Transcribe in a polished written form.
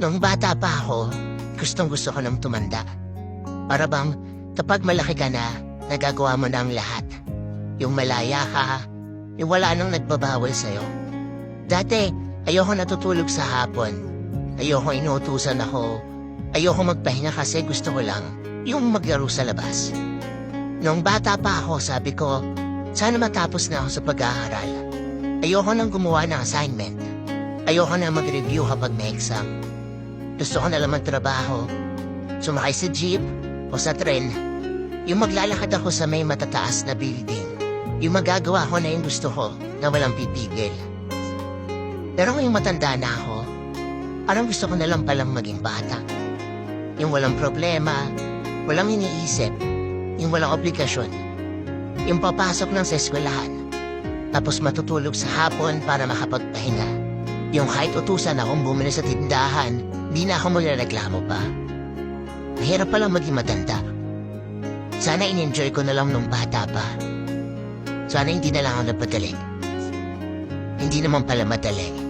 Nung bata pa ako, gustong-gusto ko nang tumanda. Para bang kapag malaki ka na, nagagawa mo na ang lahat. Yung malaya ka, yung wala nang nagbabawal sa'yo. Dati, ayoko natutulog sa hapon. Ayoko inuutusan ako. Ayoko magpahinga kasi gusto ko lang yung maglaro sa labas. Nung bata pa ako, sabi ko, sana matapos na ako sa pag-aaral. Ayoko nang gumawa ng assignment. Ayoko na mag-review kapag may exam. Gusto ko na lang magtrabaho, sumakay sa jeep o sa tren, yung maglalakad ako sa may matataas na building, yung magagawa ko na yung gusto ko na walang pipigil. Pero ngayong matanda na ako, parang gusto ko na lang palang maging bata. Yung walang problema, walang iniisip, yung walang obligasyon. Yung papasok lang sa eskwelahan, tapos matutulog sa hapon para makapagpahinga. Yung kahit utusan akong bumili sa tindahan, di na ako magreklamo pa. Mahirap palang maging matanda. Sana in-enjoy ko na lang nung bata pa. Sana hindi na lang ako napadali. Hindi naman pala madali.